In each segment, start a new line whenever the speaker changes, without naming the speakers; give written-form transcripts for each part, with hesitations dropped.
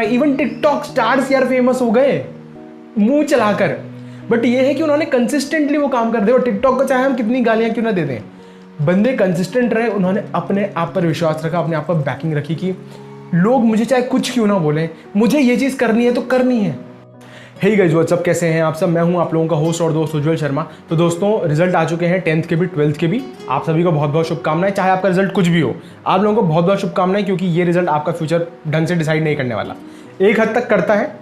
Spotify, even TikTok stars यार famous हो गए मुंह चलाकर। बट ये है कि उन्होंने कंसिस्टेंटली वो काम कर दिया। और टिकटॉक को चाहे हम कितनी गालियां क्यों ना दे दें, बंदे कंसिस्टेंट रहे, उन्होंने अपने आप पर विश्वास रखा, अपने आप पर बैकिंग रखी कि लोग मुझे चाहे कुछ क्यों ना बोले, मुझे ये चीज़ करनी है तो करनी है। हे गाइस व्हाट्स अप, कैसे हैं आप सब? मैं हूं आप लोगों का होस्ट और दोस्त उज्जवल शर्मा। तो दोस्तों, रिजल्ट आ चुके हैं 10th के भी 12th के भी। आप सभी को बहुत बहुत शुभकामनाएं। चाहे आपका रिजल्ट कुछ भी हो, आप लोगों को बहुत बहुत शुभकामनाएं, क्योंकि ये रिजल्ट आपका फ्यूचर ढंग से डिसाइड नहीं करने वाला। एक हद तक करता है,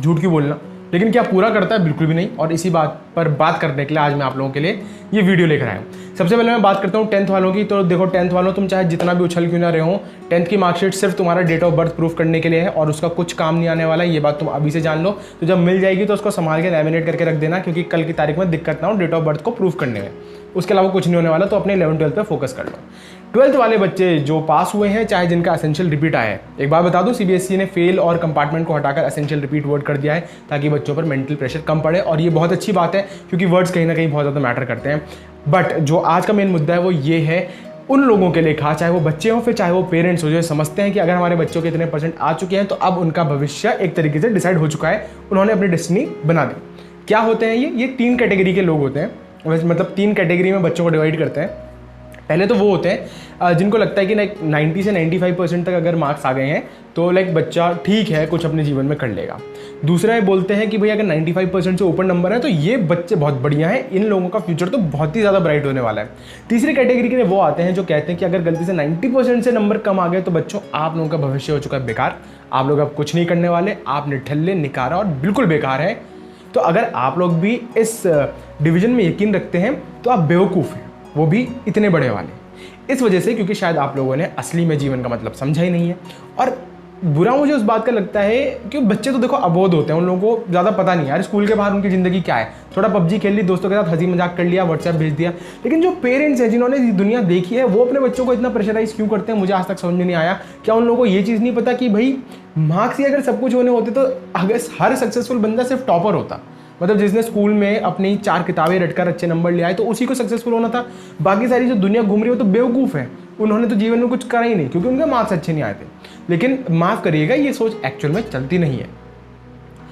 झूठ क्यों बोलना, लेकिन क्या पूरा करता है? बिल्कुल भी नहीं। और इसी बात पर बात करने के लिए आज मैं आप लोगों के लिए ये वीडियो लेकर आया हूँ। सबसे पहले मैं बात करता हूँ 10th वालों की। तो देखो 10th वालों, तुम चाहे जितना भी उछल क्यों ना रहे हो, 10th की मार्कशीट सिर्फ तुम्हारा डेट ऑफ बर्थ प्रूफ करने के लिए है और उसका कुछ काम नहीं आने वाला है। ये बात तुम अभी से जान लो। तो जब मिल जाएगी तो उसको संभाल के लैमिनेट करके रख देना, क्योंकि कल की तारीख में दिक्कत ना हो डेट ऑफ बर्थ को प्रूफ करने में। उसके अलावा कुछ नहीं होने वाला। तो अपने 11th-12th पे फोकस कर लो। 12th वाले बच्चे जो पास हुए हैं, चाहे जिनका एसेंशियल रिपीट आया है, एक बात बता दूं, सीबीएसई ने फेल और कंपार्टमेंट को हटाकर एसेंशियल रिपीट वर्ड कर दिया है, ताकि बच्चों पर मेंटल प्रेशर कम पड़े। और ये बहुत अच्छी बात है, क्योंकि वर्ड्स कहीं ना कहीं बहुत ज़्यादा मैटर करते हैं। बट जो आज का मेन मुद्दा है वो ये है उन लोगों के लिए, खास चाहे वो बच्चे हों फिर चाहे वो पेरेंट्स हो, जो समझते हैं कि अगर हमारे बच्चों के इतने परसेंट आ चुके हैं तो अब उनका भविष्य एक तरीके से डिसाइड हो चुका है, उन्होंने अपनी डेस्टिनी बना दी। क्या होते हैं ये 3 कैटेगरी के लोग होते हैं। मतलब 3 कैटेगरी में बच्चों को डिवाइड करते हैं। पहले तो वो होते हैं जिनको लगता है कि लाइक 90 से 95% तक अगर मार्क्स आ गए हैं तो लाइक बच्चा ठीक है, कुछ अपने जीवन में कर लेगा। दूसरा ये बोलते हैं कि भाई अगर 95% से ऊपर नंबर है तो ये बच्चे बहुत बढ़िया हैं, इन लोगों का फ्यूचर तो बहुत ही ज़्यादा ब्राइट होने वाला है। तीसरी कैटेगरी के वो आते हैं जो कहते हैं कि अगर गलती से 90% से नंबर कम आ गए तो बच्चों आप लोगों का भविष्य हो चुका है बेकार, आप लोग अब कुछ नहीं करने वाले, आप निठल्ले, निकारा और बिल्कुल बेकार हैं। तो अगर आप लोग भी इस डिवीजन में यकीन रखते हैं तो आप बेवकूफ़ हैं, वो भी इतने बड़े वाले। इस वजह से, क्योंकि शायद आप लोगों ने असली में जीवन का मतलब समझा ही नहीं है। और बुरा मुझे उस बात का लगता है कि बच्चे तो देखो अबोध होते हैं, उन लोगों को ज़्यादा पता नहीं यार स्कूल के बाहर उनकी ज़िंदगी क्या है। थोड़ा पबजी खेल ली, दोस्तों के साथ हंसी मजाक कर लिया, व्हाट्सएप भेज दिया। लेकिन जो पेरेंट्स हैं जिन्होंने दुनिया देखी है, वो अपने बच्चों को इतना प्रेशराइज क्यों करते हैं, मुझे आज तक समझ में नहीं आया। क्या उन लोगों को ये चीज़ नहीं पता कि भाई मार्क्स ही अगर सब कुछ होने होते तो अगर हर सक्सेसफुल बंदा सिर्फ टॉपर होता? मतलब जिसने स्कूल में अपनी 4 किताबें रटकर अच्छे नंबर ले आए तो उसी को सक्सेसफुल होना था। बाकी सारी जो दुनिया घूम रही है वो तो बेवकूफ़ है, उन्होंने तो जीवन में कुछ करा ही नहीं, क्योंकि उनके मार्क्स अच्छे नहीं आए थे। लेकिन माफ़ करिएगा, ये सोच एक्चुअल में चलती नहीं है।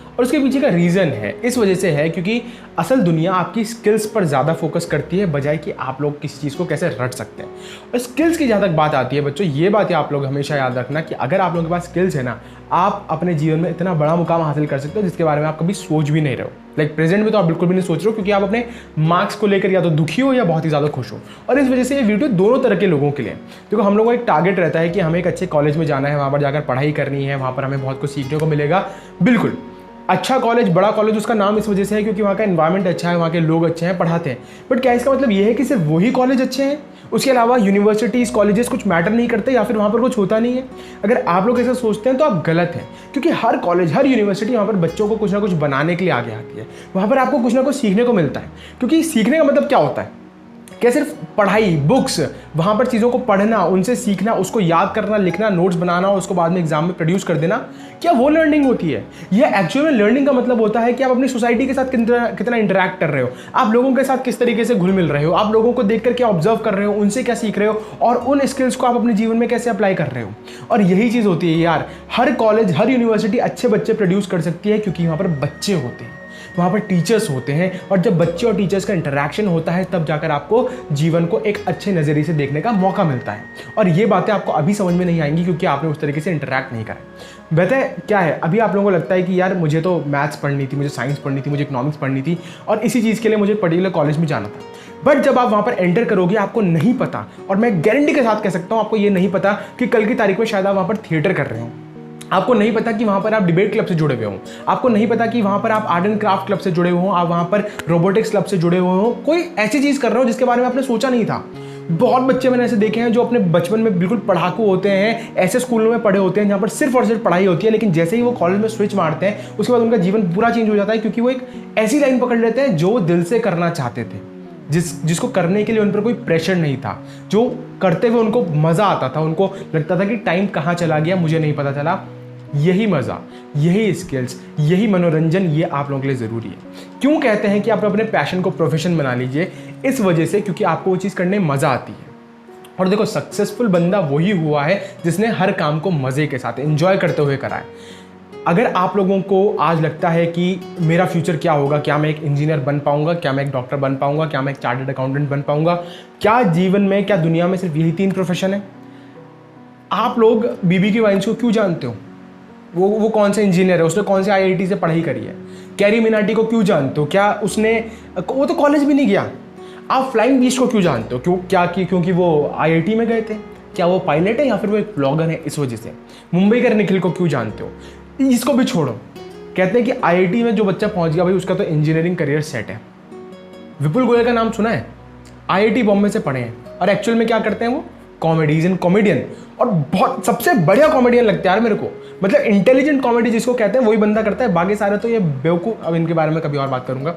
और उसके पीछे का रीज़न है, इस वजह से है क्योंकि असल दुनिया आपकी स्किल्स पर ज़्यादा फोकस करती है, बजाय कि आप लोग किसी चीज़ को कैसे रट सकते हैं। और स्किल्स की जहाँ तक बात आती है बच्चों, ये बात आप लोग हमेशा याद रखना कि अगर आप लोगों के पास स्किल्स है ना, आप अपने जीवन में इतना बड़ा मुकाम हासिल कर सकते हो जिसके बारे में आप कभी सोच भी नहीं रहे हो। लाइक प्रेजेंट में तो आप बिल्कुल भी नहीं सोच रहे हो, क्योंकि आप अपने मार्क्स को लेकर या तो दुखी हो या बहुत ही ज़्यादा खुश हो। और इस वजह से ये वीडियो दोनों तरह के लोगों के लिए। देखो, हम लोगों का एक टारगेट रहता है कि हमें एक अच्छे कॉलेज में जाना है, वहाँ पर जाकर पढ़ाई करनी है, वहाँ पर हमें बहुत कुछ सीखने को मिलेगा। बिल्कुल अच्छा कॉलेज, बड़ा कॉलेज, उसका नाम इस वजह से है क्योंकि वहाँ का एनवायरनमेंट अच्छा है, वहाँ के लोग अच्छे हैं, पढ़ाते हैं। बट क्या इसका मतलब ये है कि सिर्फ वही कॉलेज अच्छे हैं, उसके अलावा यूनिवर्सिटीज़, कॉलेजेस कुछ मैटर नहीं करते, या फिर वहाँ पर कुछ होता नहीं है? अगर आप लोग ऐसा सोचते हैं तो आप गलत हैं, क्योंकि हर कॉलेज, हर यूनिवर्सिटी वहाँ पर बच्चों को कुछ ना कुछ बनाने के लिए आगे आती है। वहाँ पर आपको कुछ ना कुछ सीखने को मिलता है। क्योंकि सीखने का मतलब क्या होता है? क्या सिर्फ पढ़ाई, बुक्स, वहाँ पर चीज़ों को पढ़ना, उनसे सीखना, उसको याद करना, लिखना, नोट्स बनाना और उसको बाद में एग्जाम में प्रोड्यूस कर देना, क्या वो लर्निंग होती है? यह एक्चुअल में लर्निंग का मतलब होता है कि आप अपनी सोसाइटी के साथ कितना इंटरेक्ट कर रहे हो, आप लोगों के साथ किस तरीके से घुल मिल रहे हो, आप लोगों को देखकर क्या ऑब्जर्व कर रहे हो, उनसे क्या सीख रहे हो और उन स्किल्स को आप अपने जीवन में कैसे अप्लाई कर रहे हो। और यही चीज़ होती है यार, हर कॉलेज, हर यूनिवर्सिटी अच्छे बच्चे प्रोड्यूस कर सकती है, क्योंकि वहाँ पर बच्चे होते हैं, वहाँ पर टीचर्स होते हैं। और जब बच्चे और टीचर्स का इंटरेक्शन होता है तब जाकर आपको जीवन को एक अच्छे नज़रिए से देखने का मौका मिलता है। और ये बातें आपको अभी समझ में नहीं आएंगी, क्योंकि आपने उस तरीके से इंटरेक्ट नहीं करा। वैसे क्या है, अभी आप लोगों को लगता है कि यार मुझे तो मैथ्स पढ़नी थी, मुझे साइंस पढ़नी थी, मुझे इकोनॉमिक्स पढ़नी थी और इसी चीज़ के लिए मुझे पर्टिकुलर कॉलेज में जाना था। बट जब आप वहाँ पर एंटर करोगे आपको नहीं पता, और मैं गारंटी के साथ कह सकता हूँ आपको ये नहीं पता कि कल की तारीख में शायद आप वहाँ पर थिएटर कर रहे हो, आपको नहीं पता कि वहाँ पर आप डिबेट क्लब से जुड़े हुए हों, आपको नहीं पता कि वहाँ पर आप आर्ट एंड क्राफ्ट क्लब से जुड़े हुए हों, आप वहाँ पर रोबोटिक्स क्लब से जुड़े हुए हों, कोई ऐसी चीज़ कर रहे हो जिसके बारे में आपने सोचा नहीं था। बहुत बच्चे मैंने ऐसे देखे हैं जो अपने बचपन में बिल्कुल पढ़ाकू होते हैं, ऐसे स्कूलों में पढ़े होते हैं जहाँ पर सिर्फ और सिर्फ पढ़ाई होती है, लेकिन जैसे ही वो कॉलेज में स्विच मारते हैं उसके बाद उनका जीवन पूरा चेंज हो जाता है, क्योंकि वो एक ऐसी लाइन पकड़ लेते हैं जो वो दिल से करना चाहते थे, जिसको करने के लिए उन पर कोई प्रेशर नहीं था, जो करते हुए उनको मज़ा आता था, उनको लगता था कि टाइम कहाँ चला गया मुझे नहीं पता चला। यही मज़ा, यही स्किल्स, यही मनोरंजन, ये आप लोगों के लिए ज़रूरी है। क्यों कहते हैं कि आप अपने पैशन को प्रोफेशन बना लीजिए? इस वजह से, क्योंकि आपको वो चीज़ करने में मज़ा आती है। और देखो, सक्सेसफुल बंदा वही हुआ है जिसने हर काम को मज़े के साथ एंजॉय करते हुए करा है। अगर आप लोगों को आज लगता है कि मेरा फ्यूचर क्या होगा, क्या मैं एक इंजीनियर बन पाऊंगा, क्या मैं एक डॉक्टर बन पाऊंगा, क्या मैं एक चार्टर्ड अकाउंटेंट बन पाऊंगा, क्या जीवन में, क्या दुनिया में सिर्फ यही 3 प्रोफेशन है? आप लोग बीबी वाइंस को क्यों जानते हो? वो कौन सा इंजीनियर है, उसने कौन से आईआईटी से पढ़ाई करी है? कैरी मिनाटी को क्यों जानते हो? क्या उसने, वो तो कॉलेज भी नहीं गया। आप फ्लाइंग बीस्ट को क्यों जानते हो? क्योंकि वो आईआईटी में गए थे? क्या वो पायलट है या फिर वो एक ब्लॉगर है इस वजह से? मुंबई के निखिल को क्यों जानते हो? इसको भी छोड़ो। कहते हैं कि आईआईटी में जो बच्चा पहुंच गया भाई उसका तो इंजीनियरिंग करियर सेट है। विपुल गोयल का नाम सुना है? आईआईटी बॉम्बे से पढ़े हैं और एक्चुअल में क्या करते हैं वो? कॉमेडियन। और बहुत सबसे बढ़िया कॉमेडियन लगता है यार मेरे को। मतलब इंटेलिजेंट कॉमेडी जिसको कहते हैं वही बंदा करता है, बाकी सारे तो ये बेवकूफ। अब इनके बारे में कभी और बात करूंगा।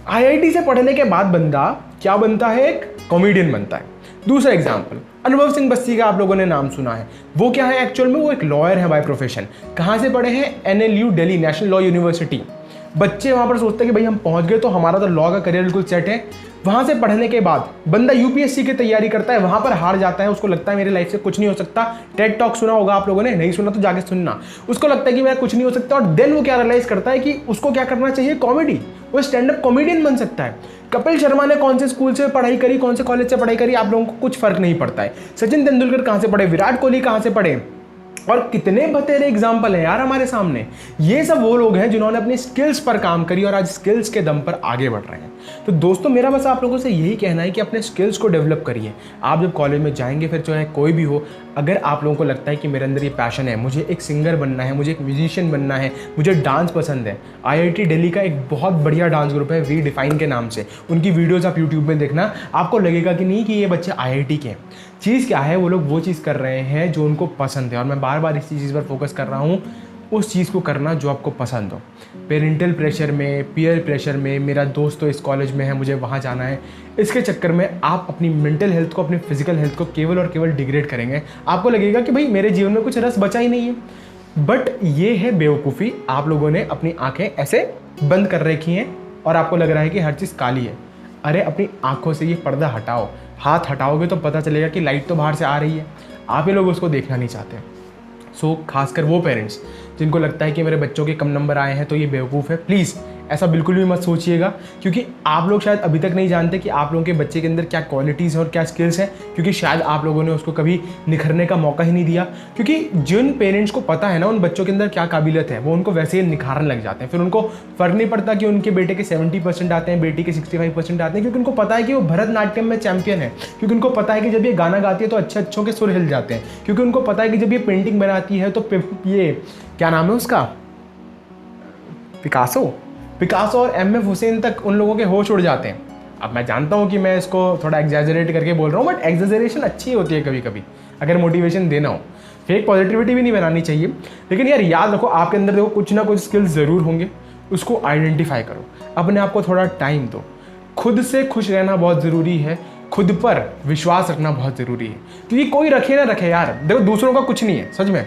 आईआईटी से पढ़ने के बाद बंदा क्या बनता है? एक कॉमेडियन बनता है। दूसरा एग्जाम्पल, अनुभव सिंह बस्सी का आप लोगों ने नाम सुना है। वो क्या है एक्चुअल में? वो एक लॉयर है बाय प्रोफेशन। कहाँ से पढ़े हैं? NLU Delhi, national law university. बच्चे वहाँ पर सोचते हैं कि भाई हम पहुँच गए तो हमारा तो लॉ का करियर बिल्कुल सेट है। वहाँ से पढ़ने के बाद बंदा यूपीएससी की तैयारी करता है, वहाँ पर हार जाता है। उसको लगता है मेरी लाइफ से कुछ नहीं हो सकता। टेड टॉक सुना होगा आप लोगों ने, नहीं सुना तो जाके सुनना। उसको लगता है कि मेरा कुछ नहीं हो सकता और देन वो क्या रियलाइज करता है कि उसको क्या करना चाहिए? कॉमेडी। वो स्टैंड अप कॉमेडियन बन सकता है। कपिल शर्मा ने कौन से स्कूल से पढ़ाई करी, कौन से कॉलेज से पढ़ाई करी, आप लोगों को कुछ फर्क नहीं पड़ता है। सचिन तेंदुलकर कहाँ से पढ़े, विराट कोहली कहाँ से पढ़े, और कितने बतेरे एग्जाम्पल हैं यार हमारे सामने। ये सब वो लोग हैं जिन्होंने अपनी स्किल्स पर काम करी और आज स्किल्स के दम पर आगे बढ़ रहे हैं। तो दोस्तों मेरा बस आप लोगों से यही कहना है कि अपने स्किल्स को डेवलप करिए। आप जब कॉलेज में जाएंगे, फिर चाहे कोई भी हो, अगर आप लोगों को लगता है कि मेरे अंदर ये पैशन है, मुझे एक सिंगर बनना है, मुझे एक म्यूजिशियन बनना है, मुझे डांस पसंद है, IIT दिल्ली का एक बहुत बढ़िया डांस ग्रुप है रीडिफाइन के नाम से। उनकी वीडियोज़ आप यूट्यूब में देखना, आपको लगेगा कि नहीं कि ये बच्चे IIT के हैं। चीज़ क्या है, वो लोग वो चीज़ कर रहे हैं जो उनको पसंद है। और मैं बार बार इसी चीज़ पर फोकस कर रहा हूँ, उस चीज़ को करना जो आपको पसंद हो। पेरेंटल प्रेशर में, पीयर प्रेशर में, मेरा दोस्त तो इस कॉलेज में है मुझे वहाँ जाना है, इसके चक्कर में आप अपनी मेंटल हेल्थ को, अपनी फिजिकल हेल्थ को केवल और केवल डिग्रेड करेंगे। आपको लगेगा कि भाई मेरे जीवन में कुछ रस बचा ही नहीं है। बट ये है बेवकूफ़ी। आप लोगों ने अपनी आंखें ऐसे बंद कर रखी हैं और आपको लग रहा है कि हर चीज़ काली है। अरे अपनी आंखों से ये पर्दा हटाओ। हाथ हटाओगे तो पता चलेगा कि लाइट तो बाहर से आ रही है। आप ये लोग उसको देखना नहीं चाहते। सो खासकर वो पेरेंट्स जिनको लगता है कि मेरे बच्चों के कम नंबर आए हैं तो ये बेवकूफ़ है, प्लीज़ ऐसा बिल्कुल भी मत सोचिएगा। क्योंकि आप लोग शायद अभी तक नहीं जानते कि आप लोगों के बच्चे के अंदर क्या क्वालिटीज़ हैं और क्या स्किल्स हैं, क्योंकि शायद आप लोगों ने उसको कभी निखरने का मौका ही नहीं दिया। क्योंकि जिन पेरेंट्स को पता है ना उन बच्चों के अंदर क्या काबिलियत है, वो उनको वैसे ही निखारने लग जाते हैं। फिर उनको फ़र्क नहीं पड़ता कि उनके बेटे के 70% आते हैं, बेटी के 65% आते हैं, क्योंकि उनको पता है कि वो भरतनाट्यम में चैंपियन है। क्योंकि उनको पता है कि जब ये गाना गाती है तो अच्छे अच्छों के सुर हिल जाते हैं। क्योंकि उनको पता है कि जब ये पेंटिंग बनाती है तो ये क्या नाम है उसका, पिकासो और MF हुसैन तक उन लोगों के होश उड़ जाते हैं। अब मैं जानता हूँ कि मैं इसको थोड़ा एग्जैजरेट करके बोल रहा हूँ, बट एग्जैजरेशन अच्छी होती है कभी कभी अगर मोटिवेशन देना हो। फेक पॉजिटिविटी भी नहीं बनानी चाहिए। लेकिन यार याद रखो, आपके अंदर देखो कुछ ना कुछ स्किल्स ज़रूर होंगे, उसको आइडेंटिफाई करो। अपने आप को थोड़ा टाइम दो। खुद से खुश रहना बहुत ज़रूरी है, खुद पर विश्वास रखना बहुत ज़रूरी है। क्योंकि कोई रखे ना रखे यार, देखो दूसरों का कुछ नहीं है सच में।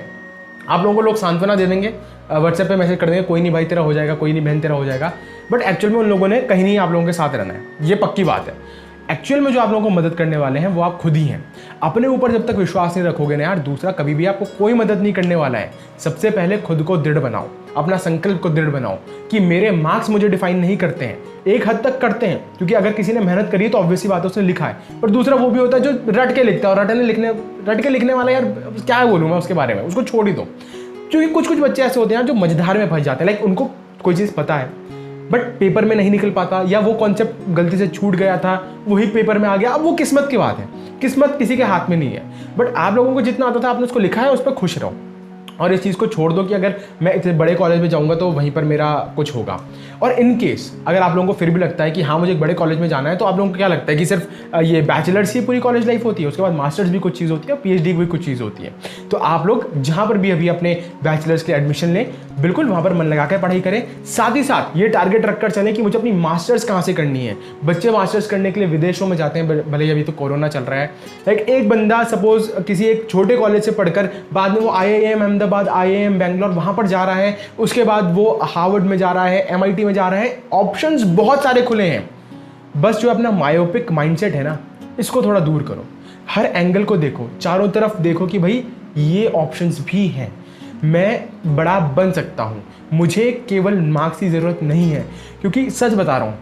आप लोगों को लोग सांत्वना दे देंगे, व्हाट्सएप पे मैसेज कर देंगे, कोई नहीं भाई तेरा हो जाएगा, कोई नहीं बहन तेरा हो जाएगा, बट एक्चुअल में उन लोगों ने कहीं नहीं आप लोगों के साथ रहना है। ये पक्की बात है। एक्चुअल में जो आप लोगों को मदद करने वाले हैं वो आप खुद ही हैं। अपने ऊपर जब तक विश्वास नहीं रखोगे ना यार, दूसरा कभी भी आपको कोई मदद नहीं करने वाला है। सबसे पहले खुद को दृढ़ बनाओ, अपना संकल्प को दृढ़ बनाओ कि मेरे मार्क्स मुझे डिफाइन नहीं करते हैं। एक हद तक करते हैं, क्योंकि अगर किसी ने मेहनत करी है तो ऑब्वियसली बात है उसने लिखा है। पर दूसरा वो भी होता है जो रट के लिखता है, और रट के लिखने वाला यार क्या बोलूँ मैं उसके बारे में, उसको छोड़ ही दो। क्योंकि कुछ कुछ बच्चे ऐसे होते हैं जो मझधार में फंस जाते हैं। लाइक उनको कोई चीज़ पता है बट पेपर में नहीं निकल पाता, या वो कॉन्सेप्ट गलती से छूट गया था वही पेपर में आ गया। अब वो किस्मत की बात है, किस्मत किसी के हाथ में नहीं है। बट आप लोगों को जितना आता था आपने उसको लिखा है, उस पर खुश रहो और इस चीज़ को छोड़ दो कि अगर मैं इतने बड़े कॉलेज में जाऊंगा तो वहीं पर मेरा कुछ होगा। और इन केस अगर आप लोगों को फिर भी लगता है कि हाँ मुझे एक बड़े कॉलेज में जाना है, तो आप लोगों को क्या लगता है कि सिर्फ ये बैचलर्स ही पूरी कॉलेज लाइफ होती है, उसके बाद मास्टर्स भी कुछ चीज़ होती है, PhD भी कुछ चीज़ होती है। तो आप लोग जहाँ पर भी अभी अपने बैचलर्स के एडमिशन लें, बिल्कुल वहाँ पर मन लगा कर पढ़ाई करें। साथ ही साथ ये टारगेट रखकर चलें कि मुझे अपनी मास्टर्स कहाँ से करनी है। बच्चे मास्टर्स करने के लिए विदेशों में जाते हैं, भले ही अभी तो कोरोना चल रहा है। लाइक एक बंदा सपोज किसी एक छोटे कॉलेज से पढ़कर बाद में वो IIM अहमदाबाद, IIM बैंगलोर वहाँ पर जा रहा है, उसके बाद वो हार्वर्ड में जा रहा है, MIT में जा रहा है। ऑप्शंस बहुत सारे खुले हैं। बस जो अपना मायोपिक माइंडसेट है ना, इसको थोड़ा दूर करो। हर एंगल को देखो, चारों तरफ देखो कि भाई ये ऑप्शंस भी हैं। मैं बड़ा बन सकता हूँ, मुझे केवल मार्क्स की ज़रूरत नहीं है। क्योंकि सच बता रहा हूँ,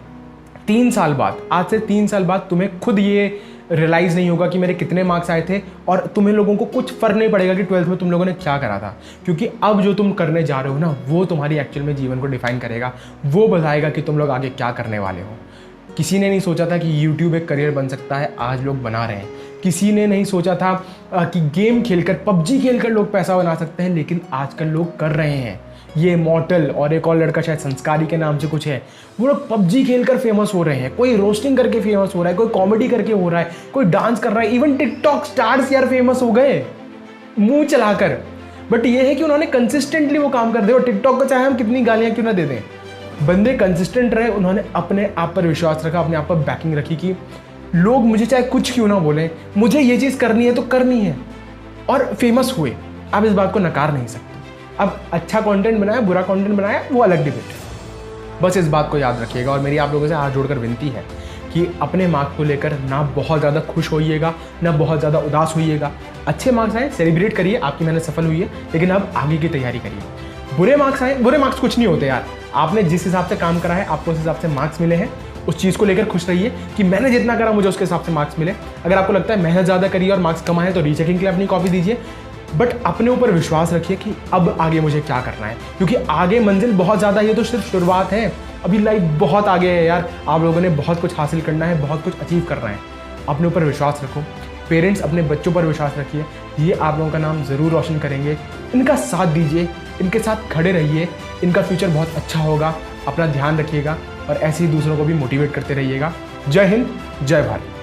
3 साल बाद, आज से 3 साल बाद तुम्हें खुद ये रियलाइज़ नहीं होगा कि मेरे कितने मार्क्स आए थे, और तुम्हें लोगों को कुछ फ़र्क नहीं पड़ेगा कि 12th में तुम लोगों ने क्या करा था। क्योंकि अब जो तुम करने जा रहे हो ना, वो तुम्हारी एक्चुअल में जीवन को डिफाइन करेगा, वो बताएगा कि तुम लोग आगे क्या करने वाले हो। किसी ने नहीं सोचा था कि YouTube एक करियर बन सकता है, आज लोग बना रहे हैं। किसी ने नहीं सोचा था कि गेम खेलकर, PUBG खेलकर लोग पैसा बना सकते हैं, लेकिन आजकल लोग कर रहे हैं। ये मॉर्टल और एक और लड़का शायद संस्कारी के नाम से कुछ है, वो लोग PUBG खेलकर फेमस हो रहे हैं। कोई रोस्टिंग करके फेमस हो रहा है, कोई कॉमेडी करके हो रहा है, कोई डांस कर रहा है। इवन टिकटॉक स्टार्स यार फेमस हो गए मुंह चलाकर। बट ये है कि उन्होंने कंसिस्टेंटली वो काम कर दिया। और टिकटॉक को चाहे हम कितनी गालियाँ क्यों ना दे दें, बंदे कंसिस्टेंट रहे, उन्होंने अपने आप पर विश्वास रखा, अपने आप पर बैकिंग रखी कि लोग मुझे चाहे कुछ क्यों ना बोलें, मुझे ये चीज़ करनी है तो करनी है, और फेमस हुए। आप इस बात को नकार नहीं सकते। अब अच्छा कंटेंट बनाया, बुरा कंटेंट बनाया, वो अलग डिबेट है। बस इस बात को याद रखिएगा। और मेरी आप लोगों से हाथ जोड़कर विनती है कि अपने मार्क्स को लेकर ना बहुत ज़्यादा खुश होइएगा, ना बहुत ज़्यादा उदास होइएगा। अच्छे मार्क्स आए, सेलिब्रेट करिए, आपकी मेहनत सफल हुई है, लेकिन अब आगे की तैयारी करिए। बुरे मार्क्स आए, बुरे मार्क्स कुछ नहीं होते यार। आपने जिस हिसाब से काम करा है, आपको उस हिसाब से मार्क्स मिले हैं। उस चीज़ को लेकर खुश रहिए कि मैंने जितना करा मुझे उसके हिसाब से मार्क्स मिले। अगर आपको लगता है मेहनत ज़्यादा करिए और मार्क्स कम आए तो रीचेकिंग के लिए अपनी कॉपी दीजिए। बट अपने ऊपर विश्वास रखिए कि अब आगे मुझे क्या करना है, क्योंकि आगे मंजिल बहुत ज़्यादा, ये तो सिर्फ शुरुआत है। अभी लाइफ बहुत आगे है यार। आप लोगों ने बहुत कुछ हासिल करना है, बहुत कुछ अचीव करना है। अपने ऊपर विश्वास रखो। पेरेंट्स, अपने बच्चों पर विश्वास रखिए, ये आप लोगों का नाम ज़रूर रोशन करेंगे। इनका साथ दीजिए, इनके साथ खड़े रहिए, इनका फ्यूचर बहुत अच्छा होगा। अपना ध्यान रखिएगा और ऐसे ही दूसरों को भी मोटिवेट करते रहिएगा। जय हिंद, जय भारत।